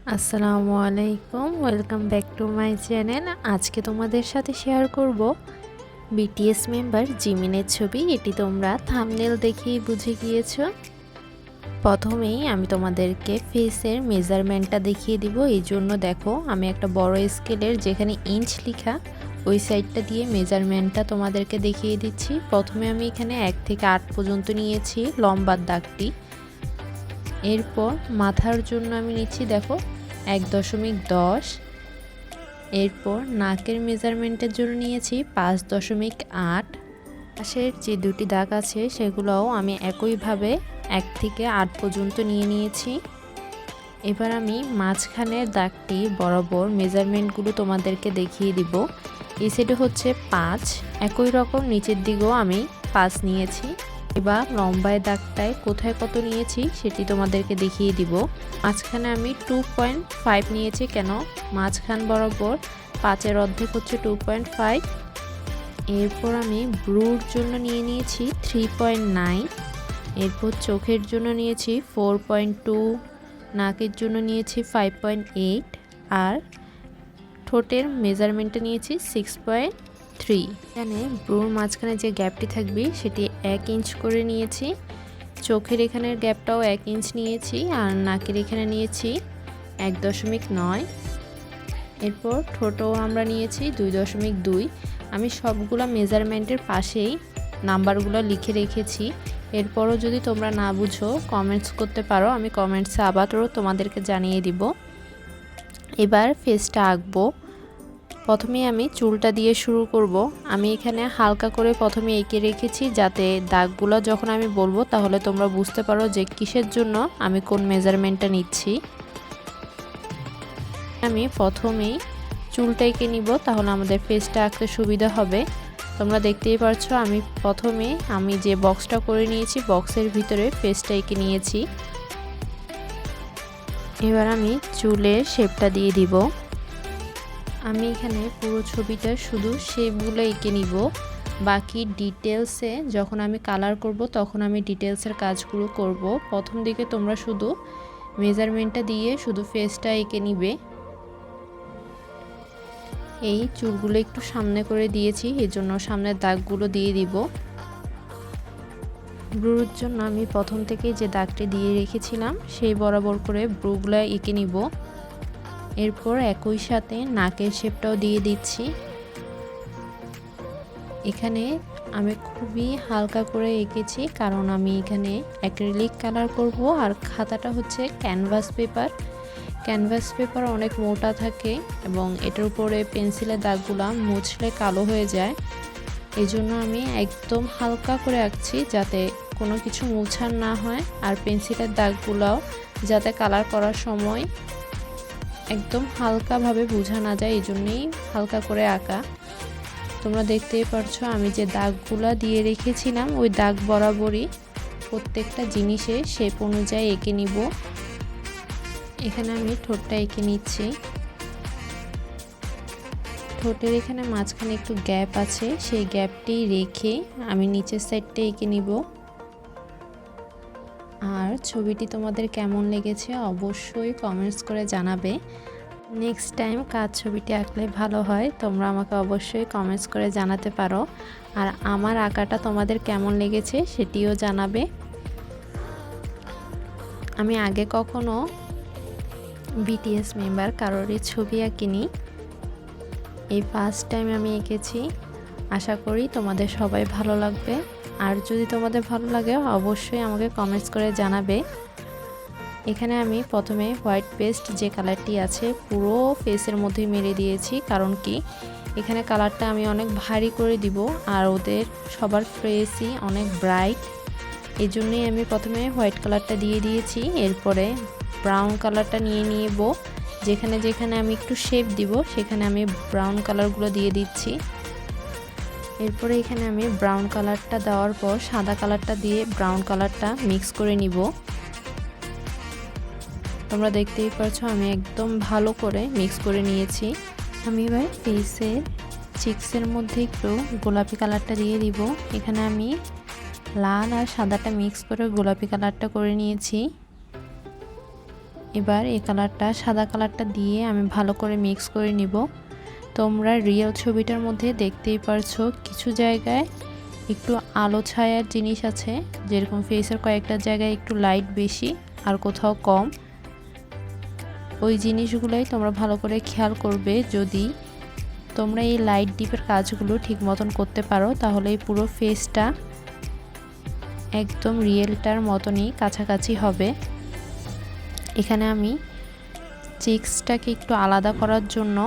আসসালামু আলাইকুম, welcome back to my channel. আজকে তোমাদের সাথে শেয়ার করব বিটিএস মেম্বার জিমিনের ছবি। এটি তোমরা থাম্বনেল দেখেই বুঝে গিয়েছো। প্রথমেই আমি তোমাদেরকে ফেসের মেজারমেন্টটা দেখিয়ে দিব। এই জন্য দেখো, আমি একটা বড় স্কেলের যেখানে ইঞ্চ লেখা ওই সাইডটা দিয়ে মেজারমেন্টটা তোমাদেরকে দেখিয়ে দিচ্ছি। প্রথমে আমি এখানে 1 থেকে 8 পর্যন্ত নিয়েছি লম্বার দাগটি। এরপর মাথার জন্য আমি নিচ্ছি দেখো 1.10। এরপর নাকের মেজারমেন্টের জন্য নিয়েছি 5.8। পাশের যে দুটি দাগ আছে সেগুলোও আমি একইভাবে 1 থেকে 8 পর্যন্ত নিয়ে নিয়েছি। এবার আমি মাঝখানের দাগটি বরাবর মেজারমেন্টগুলো তোমাদেরকে দেখিয়ে দিব। এই সাইডে হচ্ছে 5, একই রকম নিচের দিকেও আমি 5 নিয়েছি। এবার লম্বায় দাগটায় কোথায় কত নিয়েছি সেটি তোমাদেরকে দেখিয়ে দিব। মাঝখানে আমি 2.5 নিয়েছি, কেন মাঝখান বরাবর 5-এর অর্ধেক হচ্ছে 2.5। এরপর আমি ব্রুর জন্য নিয়ে নিয়েছি 3.9। এরপর চোখের জন্য নিয়েছি 4.2, নাকের জন্য নিয়েছি 5.8 আর ঠোঁটের মেজারমেন্টটা নিয়েছি 6.3। এখানে ব্রুর মাঝখানে যে গ্যাপটি থাকবে সেটি 1 ইঞ্চ করে নিয়েছি। চোখের এখানের গ্যাপটাও 1 ইঞ্চ নিয়েছি আর নাকের এখানে নিয়েছি 1.9। এরপর ঠোঁটও আমরা নিয়েছি 2.2। আমি সবগুলো মেজারমেন্টের পাশেই নাম্বারগুলো লিখে রেখেছি। এরপরও যদি তোমরা না বুঝো কমেন্টস করতে পারো, আমি কমেন্টসে আবারও তোমাদেরকে জানিয়ে দিব। এবার ফেসটা আঁকবো। প্রথমে আমি চুলটা দিয়ে শুরু করব। আমি এখানে হালকা করে প্রথমে এঁকে রেখেছি যাতে দাগগুলো যখন আমি বলবো তাহলে তোমরা বুঝতে পারো যে কিসের জন্য আমি কোন মেজারমেন্টটা নিচ্ছি। আমি প্রথমেই চুলটা এঁকে নিব, তাহলে আমাদের ফেসটা আঁকতে সুবিধা হবে। তোমরা দেখতেই পাচ্ছ আমি প্রথমে যে বক্সটা করে নিয়েছি বক্সের ভিতরে ফেসটা এঁকে নিয়েছি। এবার আমি চুলের শেপটা দিয়ে দিব। আমি এখানে পুরো ছবিটা শুধু শেপগুলো এঁকে নিব, বাকি ডিটেলসে যখন আমি কালার করব তখন আমি ডিটেলসের কাজগুলো করব। প্রথম দিকে তোমরা শুধু মেজারমেন্টটা দিয়ে শুধু ফেসটা এঁকে নিবে। এই চুলগুলো একটু সামনে করে দিয়েছি, এজন্য সামনের দাগগুলো দিয়ে দিব। ব্রুর জন্য আমি প্রথম থেকে যে দাগটি দিয়ে রেখেছিলাম সেই বরাবর করে ব্রুগুলো এঁকে নিব। এরপর একই সাথে নাকের শেপটাও দিয়ে দিচ্ছি। এখানে আমি খুবই হালকা করে এঁকেছি, কারণ আমি এখানে অ্যাক্রিলিক কালার করব আর খাতাটা হচ্ছে ক্যানভাস পেপার। ক্যানভাস পেপার অনেক মোটা থাকে এবং এটার উপরে পেন্সিলের দাগগুলো মুছলে কালো হয়ে যায়। এই জন্য আমি একদম হালকা করে আঁকছি যাতে কোনো কিছু মুছার না হয় আর পেন্সিলের দাগগুলোও যাতে কালার করার সময় একদম হালকাভাবে বোঝা না যায়, এই জন্যই হালকা করে আঁকা। তোমরা দেখতেই পারছো আমি যে দাগগুলো দিয়ে রেখেছিলাম ওই দাগ বরাবরই প্রত্যেকটা জিনিসে শেপ অনুযায়ী এঁকে নিব। এখানে আমি ঠোঁটটা এঁকে নিচ্ছি। ঠোঁটের এখানে মাঝখানে একটু গ্যাপ আছে, সেই গ্যাপটি রেখে আমি নিচের সাইডটা এঁকে নিব। আর ছবিটি তোমাদের কেমন লেগেছে অবশ্যই কমেন্টস করে জানাবে। নেক্সট টাইম কার ছবিটি আঁকলে ভালো হয় তোমরা আমাকে অবশ্যই কমেন্টস করে জানাতে পারো। আর আমার আঁকাটা তোমাদের কেমন লেগেছে সেটিও জানাবে। আমি আগে কখনো বিটিএস মেম্বার কারোরই ছবি আঁকিনি, এই ফার্স্ট টাইম আমি এঁকেছি। আশা করি তোমাদের সবাই ভালো লাগবে। আর যদি তোমাদের ভালো লাগে অবশ্যই আমাকে কমেন্টস করে জানাবে। এখানে আমি প্রথমে হোয়াইট পেস্ট যে কালারটি আছে পুরো ফেসের মধ্যেই মেরে দিয়েছি, কারণ কি এখানে কালারটা আমি অনেক ভারী করে দিব আর ওদের সবার ফেসই অনেক ব্রাইট, এই জন্যই আমি প্রথমে হোয়াইট কালারটা দিয়ে দিয়েছি। এরপরে ব্রাউন কালারটা নিয়ে নিব, যেখানে যেখানে আমি একটু শেপ দিব সেখানে আমি ব্রাউন কালারগুলো দিয়ে দিচ্ছি। এরপরে এখানে আমি ব্রাউন কালারটা দেওয়ার পর সাদা কালারটা দিয়ে ব্রাউন কালারটা মিক্স করে নিব। তোমরা দেখতেই পাচ্ছো আমি একদম ভালো করে মিক্স করে নিয়েছি। আমি এবার ফেসের চিকসের মধ্যে একটু গোলাপি কালারটা দিয়ে দিব। এখানে আমি লাল আর সাদাটা মিক্স করে গোলাপি কালারটা করে নিয়েছি। এবার এই কালারটা সাদা কালারটা দিয়ে আমি ভালো করে মিক্স করে নিব। তোমরা রিয়েল ছবিটার মধ্যে দেখতেই পারছো কিছু জায়গায় একটু আলো ছায়ার জিনিস আছে, যেরকম ফেসের কয়েকটা জায়গায় একটু লাইট বেশি আর কোথাও কম। ওই জিনিসগুলোই তোমরা ভালো করে খেয়াল করবে। যদি তোমরা এই লাইট ডিপের কাজগুলো ঠিক মতন করতে পারো তাহলে এই পুরো ফেসটা একদম রিয়েলটার মতনই কাছাকাছি হবে। এখানে আমি চিক্সটাকে একটু আলাদা করার জন্য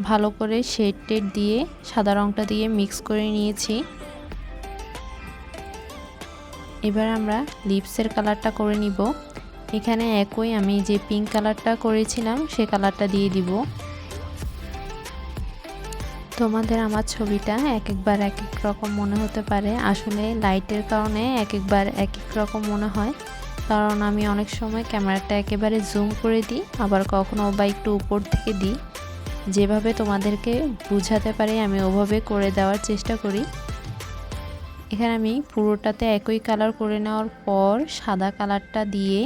ভালো করে শেড টেড দিয়ে সাদা রঙটা দিয়ে মিক্স করে নিয়েছি। এবার আমরা লিপসের কালারটা করে নিব। এখানে একই আমি যে পিঙ্ক কালারটা করেছিলাম সে কালারটা দিয়ে দিব। তোমাদের আমার ছবিটা এক একবার এক এক রকম মনে হতে পারে, আসলে লাইটের কারণে এক একবার এক এক রকম মনে হয়। কারণ আমি অনেক সময় ক্যামেরাটা একেবারে জুম করে দিই, আবার কখনো বা একটু উপর থেকে দিই। যেভাবে তোমাদেরকে বুঝাতে পারি আমি ওভাবে করে দেওয়ার চেষ্টা করি। এখানে আমি পুরোটাতে একই কালার করে নেওয়ার পর সাদা কালারটা দিয়ে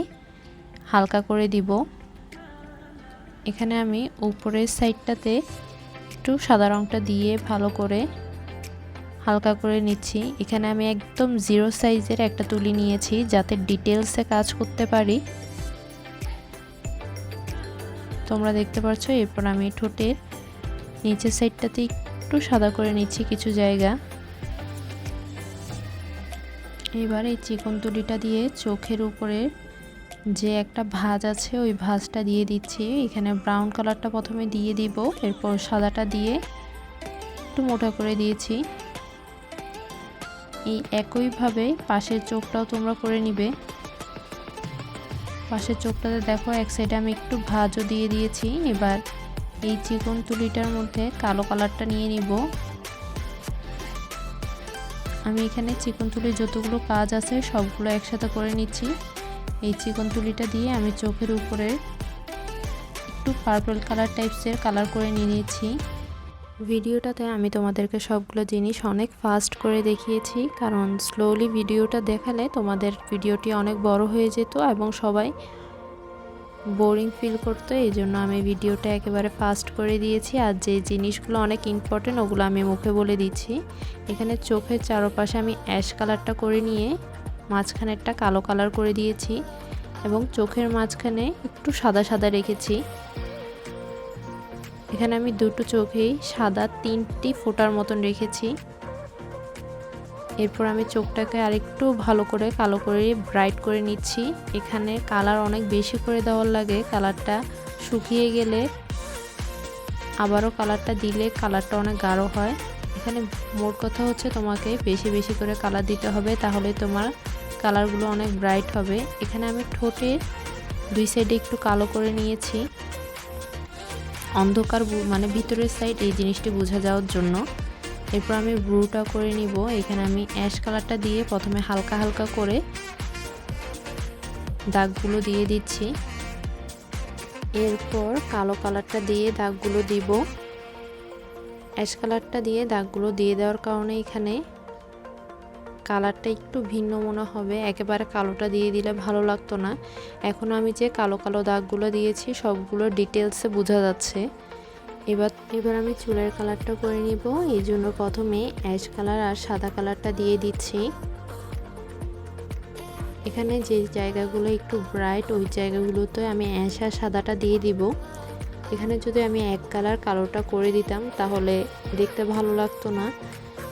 হালকা করে দিব। এখানে আমি উপরের সাইডটাতে একটু সাদা রঙটা দিয়ে ভালো করে হালকা করে নিচ্ছি। এখানে আমি একদম 0 সাইজের একটা তুলি নিয়েছি যাতে ডিটেলসে কাজ করতে পারি। তোমরা দেখতে পাচ্ছ। এরপর আমি ঠোঁটের নিচের সাইডটাতে একটু সাদা করে নিচ্ছি কিছু জায়গা। এবার এই চিকন তুলিটা দিয়ে চোখের উপরে যে একটা ভাঁজ আছে ওই ভাঁজটা দিয়ে দিচ্ছি। এখানে ব্রাউন কালারটা প্রথমে দিয়ে দিব, এরপর সাদাটা দিয়ে একটু মোটা করে দিয়েছি। এই একইভাবে পাশের চোখটাও তোমরা করে নিবে। পাশের চোখটাতে দেখো এক সাইডে আমি একটু ভাঁজও দিয়ে দিয়েছি। এবার এই চিকন তুলিটার মধ্যে কালো কালারটা নিয়ে নিব। আমি এখানে চিকন তুলির যতগুলো কাজ আছে সবগুলো একসাথে করে নিচ্ছি। এই চিকন তুলিটা দিয়ে আমি চোখের উপরে একটু পার্পল কালার টাইপসের কালার করে নিয়েছি। ভিডিওটাতে আমি তোমাদেরকে সবগুলো জিনিস অনেক ফাস্ট করে দেখিয়েছি, কারণ স্লোলি ভিডিওটা দেখালে তোমাদের ভিডিওটি অনেক বড় হয়ে যেত এবং সবাই বোরিং ফিল করতো। এই জন্য আমি ভিডিওটা একেবারে ফাস্ট করে দিয়েছি। আর যে জিনিসগুলো অনেক ইম্পর্টেন্ট ওগুলো আমি মুখে বলে দিচ্ছি। এখানে চোখের চারপাশে আমি অ্যাশ কালারটা করে নিয়ে মাঝখানেরটা কালো কালার করে দিয়েছি এবং চোখের মাঝখানে একটু সাদা সাদা রেখেছি। এখানে আমি দুটো চোখেই সাদা 3টি ফোঁটার মতন রেখেছি। এরপর আমি চোখটাকে আরেকটু ভালো করে কালো করে ব্রাইট করে নিচ্ছি। এখানে কালার অনেক বেশি করে দেওয়ার লাগে, কালারটা শুকিয়ে গেলে আবারও কালারটা দিলে কালারটা অনেক গাঢ় হয়। এখানে মোট কথা হচ্ছে তোমাকে বেশি বেশি করে কালার দিতে হবে, তাহলে তোমার কালারগুলো অনেক ব্রাইট হবে। এখানে আমি ঠোঁটের 2 সাইডে একটু কালো করে নিয়েছি, অন্ধকার মানে ভিতরের সাইড এই জিনিসটি বোঝা যাওয়ার জন্য। এরপর আমি ব্রুটা করে নিব। এখানে আমি অ্যাশ কালারটা দিয়ে প্রথমে হালকা হালকা করে দাগগুলো দিয়ে দিচ্ছি। এরপর কালো কালারটা দিয়ে দাগগুলো দিব। অ্যাশ কালারটা দিয়ে দাগগুলো দিয়ে দেওয়ার কারণে এখানে কালারটা একটু ভিন্ন মনে হবে, একেবারে কালোটা দিয়ে দিলে ভালো লাগতো না। এখন আমি যে কালো কালো দাগগুলো দিয়েছি সবগুলো ডিটেলসে বোঝা যাচ্ছে। এবার আমি চুলের কালারটা করে নিব। এই জন্য প্রথমে অ্যাশ কালার আর সাদা কালারটা দিয়ে দিচ্ছি। এখানে যে জায়গাগুলো একটু ব্রাইট ওই জায়গাগুলোতে আমি অ্যাশ আর সাদাটা দিয়ে দিব। এখানে যদি আমি এক কালার কালোটা করে দিতাম তাহলে দেখতে ভালো লাগতো না।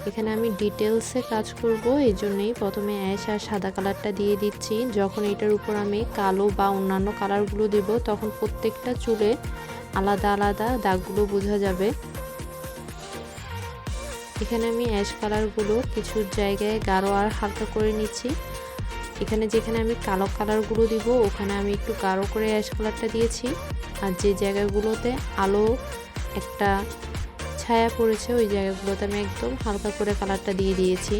এখানে আমি ডিটেলসে কাজ করব, এই জন্যই প্রথমে অ্যাশ আর সাদা কালারটা দিয়ে দিচ্ছি। যখন এটার উপর আমি কালো বা অন্যান্য কালারগুলো দেব তখন প্রত্যেকটা চুলে আলাদা আলাদা দাগগুলো বোঝা যাবে। এখানে আমি অ্যাশ কালারগুলো কিছু জায়গায় গাঢ় আর হালকা করে নিচ্ছি। এখানে যেখানে আমি কালো কালারগুলো দিব ওখানে আমি একটু গাঢ় করে অ্যাশ কালারটা দিয়েছি, আর যে জায়গাগুলোতে আলো একটা ছায়া পড়েছে ওই জায়গাগুলোতে আমি একদম হালকা করে কালারটা দিয়ে দিয়েছি।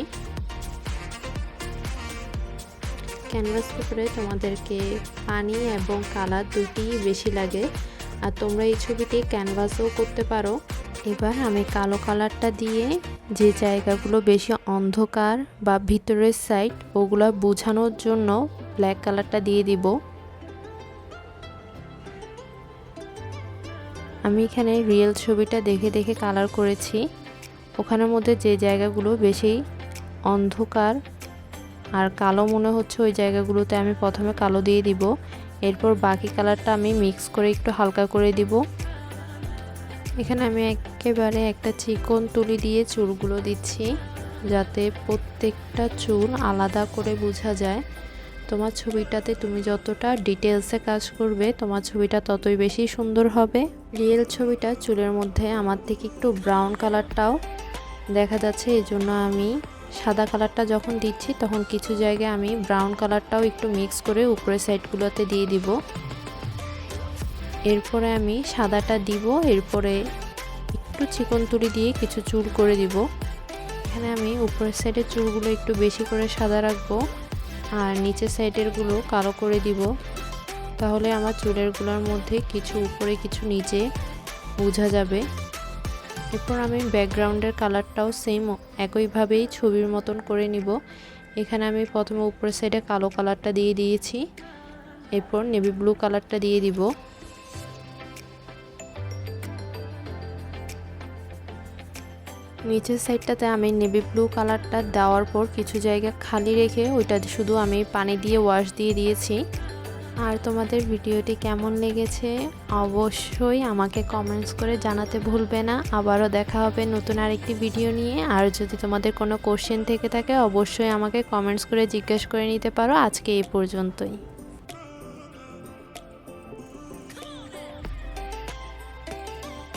ক্যানভাস পেপারে তোমাদেরকে পানি এবং কালার দুটিই বেশি লাগে, আর তোমরা এই ছবিটি ক্যানভাসও করতে পারো। এবার আমি কালো কালারটা দিয়ে যে জায়গাগুলো বেশি অন্ধকার বা ভিতরের সাইড ওগুলো বোঝানোর জন্য ব্ল্যাক কালারটা দিয়ে দিব। আমি এখানে রিয়েল ছবিটা দেখে দেখে কালার করেছি। ওখানের মধ্যে যে জায়গাগুলো বেশি অন্ধকার আর কালো মনে হচ্ছে ওই জায়গাগুলোতে আমি প্রথমে কালো দিয়ে দিব, এরপর বাকি কালারটা আমি মিক্স করে একটু হালকা করে দিব। এখানে আমি একেবারে একটা চিকন তুলি দিয়ে চুলগুলো দিচ্ছি, যাতে প্রত্যেকটা চুল আলাদা করে বোঝা যায়। তোমার ছবিটাতে তুমি যতটা ডিটেলসে কাজ করবে তোমার ছবিটা ততই বেশি সুন্দর হবে। রিয়েল ছবিটা চুলের মধ্যে আমার থেকে একটু ব্রাউন কালারটাও দেখা যাচ্ছে, এই জন্য আমি সাদা কালারটা যখন দিচ্ছি তখন কিছু জায়গায় আমি ব্রাউন কালারটাও একটু মিক্স করে উপরের সাইডগুলোতে দিয়ে দিব। এরপরে আমি সাদাটা দিব, এরপরে একটু চিকন তুলি দিয়ে কিছু চুল করে দিব। এখানে আমি উপরের সাইডের চুলগুলো একটু বেশি করে সাদা রাখবো আর নিচের সাইডেরগুলো কালো করে দিব, তাহলে আমার চুলেরগুলোর মধ্যে কিছু উপরে কিছু নিচে বোঝা যাবে। এরপর আমি ব্যাকগ্রাউন্ডের কালারটাও সেম একইভাবেই ছবির মতন করে নিব। এখানে আমি প্রথমে উপরের সাইডে কালো কালারটা দিয়ে দিয়েছি, এরপর নেভি ব্লু কালারটা দিয়ে দিব। নিচের সাইডটাতে আমি নেভি ব্লু কালারটা দেওয়ার পর কিছু জায়গা খালি রেখে ওইটা শুধু আমি পানি দিয়ে ওয়াশ দিয়ে দিয়েছি। আর তোমাদের ভিডিওটি কেমন লেগেছে অবশ্যই আমাকে কমেন্টস করে জানাতে ভুলবে না। আবারও দেখা হবে নতুন আরেকটি ভিডিও নিয়ে। আর যদি তোমাদের কোনো কোশ্চেন থেকে থাকে অবশ্যই আমাকে কমেন্টস করে জিজ্ঞেস করে নিতে পারো। আজকে এই পর্যন্তই।